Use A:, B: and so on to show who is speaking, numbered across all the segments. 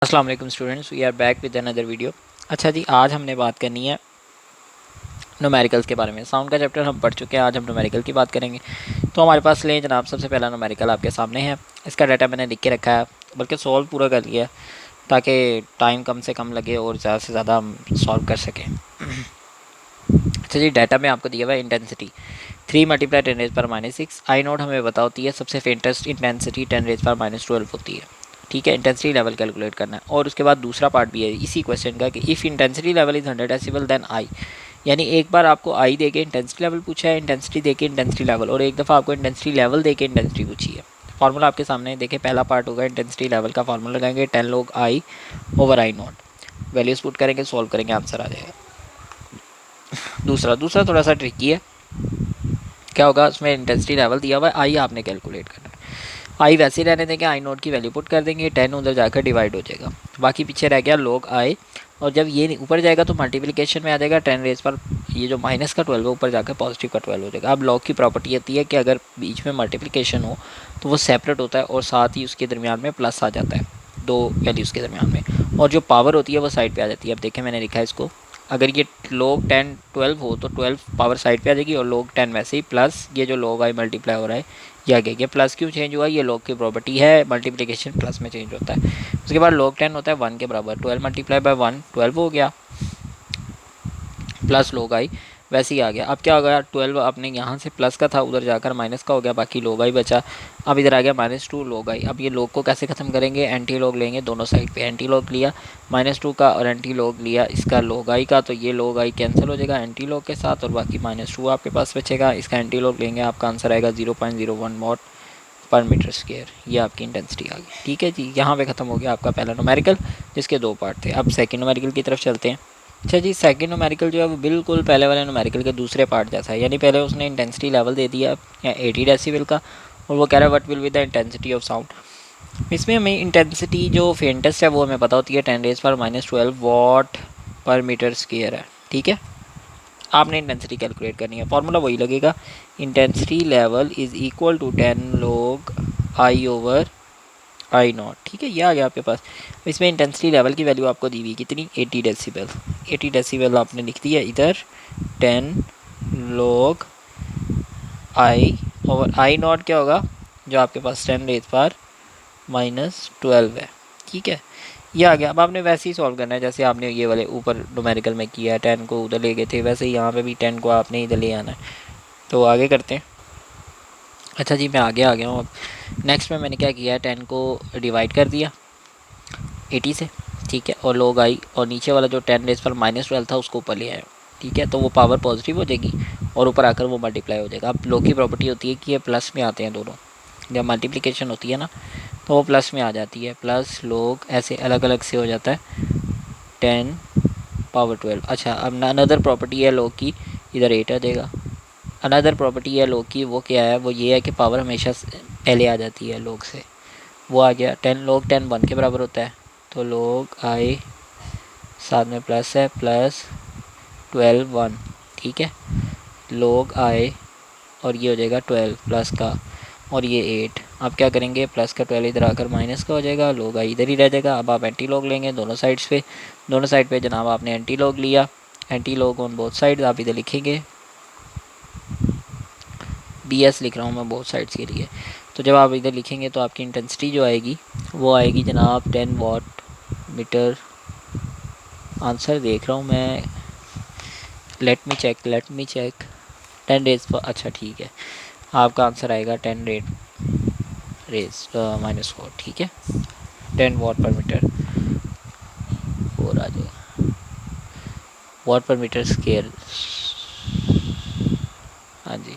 A: अस्सलाम वालेकुम students, we are back with another video. अच्छा जी, आज हमने बात करनी है न्यूमेरिकल्स के बारे में। साउंड का चैप्टर हम पढ़ चुके हैं, आज हम न्यूमेरिकल की बात करेंगे। तो हमारे पास लें जनाब, सबसे पहला न्यूमेरिकल आपके सामने है। इसका डाटा मैंने लिख के रखा है, बल्कि सॉल्व पूरा कर लिया है ताकि टाइम कम से कम लगे और ज़्यादा से ज़्यादा हम सॉल्व कर सकें। अच्छा जी, डाटा में आपको दिया हुआ है इंटेंसिटी 3 मल्टीप्लाई 10⁻⁶। आई नोट हमें बता होती है सबसे फेंटेस्ट इंटेंसिटी 10⁻12 होती है। ठीक है, इंटेंसिटी लेवल कैलकुलेट करना है। और उसके बाद दूसरा पार्ट भी है इसी क्वेश्चन का कि if intensity level is 100 decibel then I. यानी एक बार आपको आई दे के इंटेंसिटी लेवल पूछा है, इंटेंसिटी दे के इंटेंसिटी लेवल, और एक दफ़ा आपको इंटेंसिटी लेवल दे के इंटेंसिटी पूछी है। फार्मूला आपके सामने देखिए, पहला पार्ट होगा इंटेंसिटी लेवल का फार्मूला लगाएंगे 10 log I over I not. Values put करेंगे, सॉल्व करेंगे, आंसर आ जाएगा। दूसरा थोड़ा सा ट्रिकी है। क्या होगा, उसमें इंटेंसिटी लेवल दिया हुआ है, आई आपने कैलकुलेट करना है। आई वैसे ही रहने देंगे, आई नोट की वैल्यू पुट कर देंगे, 10 उधर जाकर डिवाइड हो जाएगा, बाकी पीछे रह गया log आई। और जब ये ऊपर जाएगा तो मल्टीप्लिकेशन में आ जाएगा 10 रेज पर, ये जो माइनस का 12 है ऊपर जाकर पॉजिटिव का 12 हो जाएगा। अब log की प्रॉपर्टी होती है कि अगर बीच में मल्टीप्लिकेशन हो तो वो सेपरेट होता है और साथ ही उसके दरमियान में प्लस आ जाता है, दो वैल्यूज़ के दरमियान में, और जो पावर होती है वो साइड पे आ जाती है। अब देखें मैंने लिखा है इसको, अगर ये log 10 12 हो तो 12 पावर साइड पे आ जाएगी, और log 10 वैसे ही प्लस ये जो log आई मल्टीप्लाई हो रहा है ये आगे, ये प्लस क्यों चेंज हुआ, ये log की प्रॉपर्टी है, मल्टीप्लिकेशन प्लस में चेंज होता है। उसके बाद log 10 होता है 1 के बराबर, 12 मल्टीप्लाई बाय 1 12 हो गया, प्लस log आई वैसे ही आ गया। अब क्या हो गया, 12 आपने यहाँ से प्लस का था उधर जाकर माइनस का हो गया, बाकी log आई बचा। अब इधर आ गया -2 log आई। अब ये log को कैसे ख़त्म करेंगे, एंटी log लेंगे दोनों साइड पे, एंटी log लिया -2 का और एंटी log लिया इसका log आई का, तो ये log आई कैंसिल हो जाएगा एंटी log के साथ, और बाकी -2 आपके पास बचेगा। इसका एंटी log लेंगे, आपका आंसर आएगा 0.01 वॉट पर मीटर स्क्वायर। ये आपकी इंटेंसिटी आ गई। ठीक है जी, यहाँ पे ख़त्म हो गया आपका पहला न्यूमेरिकल, जिसके दो पार्ट थे। अब सेकंड न्यूमेरिकल की तरफ चलते हैं। अच्छा जी, सेकंड न्यूमेरिकल जो है वो बिल्कुल पहले वाले न्यूमेरिकल के दूसरे पार्ट जैसा है। यानी पहले उसने इंटेंसिटी लेवल दे दिया या 80 डेसिबल का, और वो कह रहा है what will be the intensity of sound. इसमें हमें इंटेंसिटी जो फेंटेस्ट है वो हमें पता होती है 10⁻12 वॉट पर मीटर स्क्वायर है। ठीक है, आपने इंटेंसिटी कैलकुलेट करनी है, फार्मूला वही लगेगा, intensity level is equal to 10 log I over I naught. ठीक है, ये आ गया आपके पास। इसमें इंटेंसिटी लेवल की वैल्यू आपको दी हुई कितनी, 80 डेसिबल। 80 डेसिबल आपने लिख दिया इधर, 10 log I over I not क्या होगा, जो आपके पास 10⁻⁻12 है। ठीक है, ये आ गया। अब आपने वैसे ही सॉल्व करना है जैसे आपने ये वाले ऊपर न्यूमेरिकल में किया है, 10 को उधर ले गए थे, वैसे ही यहाँ पे भी 10 को आपने इधर ले आना है। तो आगे करते हैं। अच्छा जी, मैं आगे आ गया हूँ। अब नेक्स्ट में मैंने क्या किया है, 10 को डिवाइड कर दिया 80 से। ठीक है, और log आई, और नीचे वाला जो 10⁻12 था उसको ऊपर ले आया। ठीक है, तो वो पावर पॉजिटिव हो जाएगी और ऊपर आकर वो मल्टीप्लाई हो जाएगा। अब log की प्रॉपर्टी होती है कि ये प्लस में आते हैं दोनों, जब मल्टीप्लिकेशन होती है ना तो वो प्लस में आ जाती है, प्लस log ऐसे अलग अलग से हो जाता है 10⁻12। अच्छा, अब अनदर प्रॉपर्टी है log की, इधर 8 आ जाएगा। अनदर प्रॉपर्टी है log की, वो क्या है, वो ये है कि पावर हमेशा पहले आ जाती है log से, वो आ गया 10 log 10 1 के बराबर होता है, तो log आई साथ में प्लस है, प्लस 12 1। ठीक है, log आई और ये हो जाएगा 12 प्लस का, और ये 8। अब क्या करेंगे, प्लस का 12 इधर आकर माइनस का हो जाएगा, log आई इधर ही रह जाएगा। अब आप एंटी log लेंगे दोनों साइड्स पे, दोनों साइड पे जनाब आपने एंटी log लिया, anti log on both side आप इधर लिखेंगे, बी एस लिख रहा हूँ मैं बोथ साइड्स के लिए। तो जब आप इधर लिखेंगे तो आपकी इंटेंसिटी जो आएगी वो आएगी जनाब 10 वॉट मीटर। आंसर देख रहा हूँ मैं, लेट मी चेक 10 रेज पर। अच्छा ठीक है, आपका आंसर आएगा 10 रेज -4। ठीक है, 10 वॉट पर मीटर और आ जाएगा, वॉट पर मीटर स्क्वायर। हाँ जी,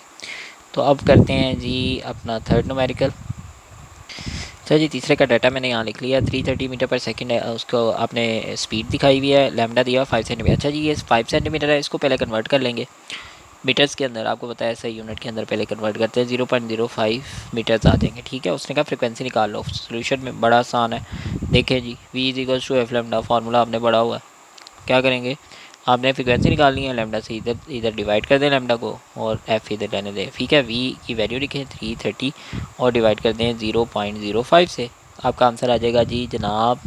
A: तो अब करते हैं जी अपना थर्ड न्यूमेरिकल। अच्छा जी, तीसरे का डाटा मैंने यहाँ लिख लिया, 330 मीटर पर सेकंड है, उसको आपने स्पीड दिखाई हुई है, लैम्डा दिया 5 सेंटीमीटर। अच्छा जी, ये 5 सेंटीमीटर है, इसको पहले कन्वर्ट कर लेंगे मीटर्स के अंदर, आपको बताया ऐसा यूनिट के अंदर पहले कन्वर्ट करते हैं, 0.05 मीटर्स आ जाएंगे। ठीक है, उसने कहा फ्रिक्वेंसी निकाल लो, सोल्यूशन में बड़ा आसान है। देखें जी, v equals to F lambda, formula आपने पढ़ा हुआ है। क्या करेंगे, आपने फ्रिक्वेंसी निकालनी है, लैम्डा से इधर इधर डिवाइड कर दें लैम्डा को, और एफ इधर रहने दें। ठीक है, वी की वैल्यू लिखें 330 और डिवाइड कर दें 0.05 से, आपका आंसर आ जाएगा जी जनाब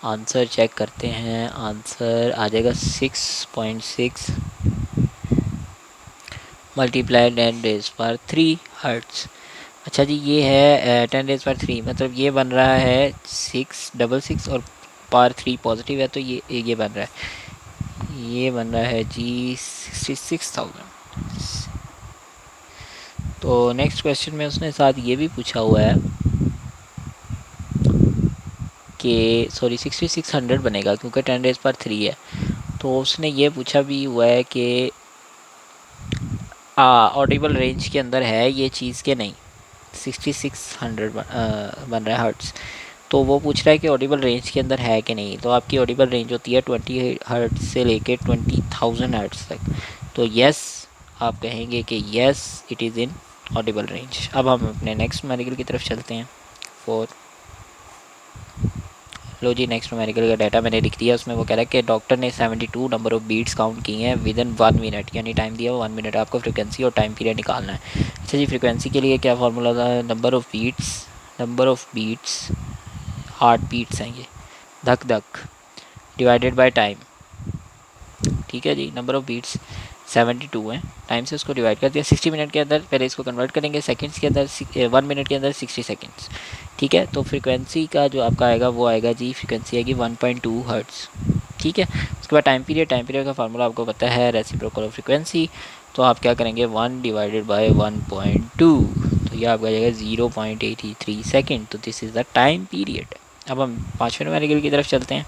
A: आंसर चेक करते हैं, आंसर आ जाएगा 6.6 मल्टीप्लाई 10⁻³ हर्ट्स। अच्छा जी, ये है 10⁻³ मतलब ये बन रहा है 666 और पावर 3 पॉजिटिव है, तो ये बन रहा है, ये बन रहा है जी 66,000। तो नेक्स्ट क्वेश्चन में उसने साथ ये भी पूछा हुआ है कि सॉरी 6600 बनेगा क्योंकि 10⁻³ है। तो उसने ये पूछा भी हुआ है कि ऑडिबल रेंज के अंदर है ये चीज़ के नहीं। 6600 बन रहा है हर्ट्स, तो वो पूछ रहा है कि ऑडिबल रेंज के अंदर है कि नहीं। तो आपकी ऑडिबल रेंज होती है 20 हर्ट्स से लेके 20,000 हर्ट्स तक। तो यस आप कहेंगे कि yes it is in Audible range. अब हम अपने नेक्स्ट न्यूमेरिकल की तरफ चलते हैं। 4 लो जी, नेक्स्ट न्यूमेरिकल का डाटा मैंने लिख दिया। उसमें वो कह रहा है कि डॉक्टर ने 72 नंबर ऑफ बीट्स काउंट किए हैं विद इन 1 मिनट, यानी टाइम दिया 1 मिनट, आपको फ्रिक्वेंसी और टाइम पीरियड निकालना है। अच्छा जी, फ्रिक्वेंसी के लिए क्या फार्मूला था? Number of beats heart beats हैं ये, धक धक, डिवाइडेड बाय टाइम। ठीक है जी, नंबर ऑफ बीट्स 72 है, टाइम से उसको डिवाइड कर दिया 60 मिनट के अंदर। पहले इसको कन्वर्ट करेंगे सेकंड्स के अंदर, 1 मिनट के अंदर 60 सेकंड्स। ठीक है, तो फ्रीक्वेंसी का जो आपका आएगा वो आएगा जी, फ्रीक्वेंसी आएगी 1.2 हर्ट्स। ठीक है, उसके बाद टाइम पीरियड का फार्मूला आपको पता है, रेसिप्रोकल ऑफ फ्रीक्वेंसी। तो आप क्या करेंगे, 1 डिवाइडेड बाय 1.2, तो ये आपका जाएगा 0.83 सेकेंड। तो this is the time period. अब हम 5वें न्यूमेरिकल की तरफ चलते हैं।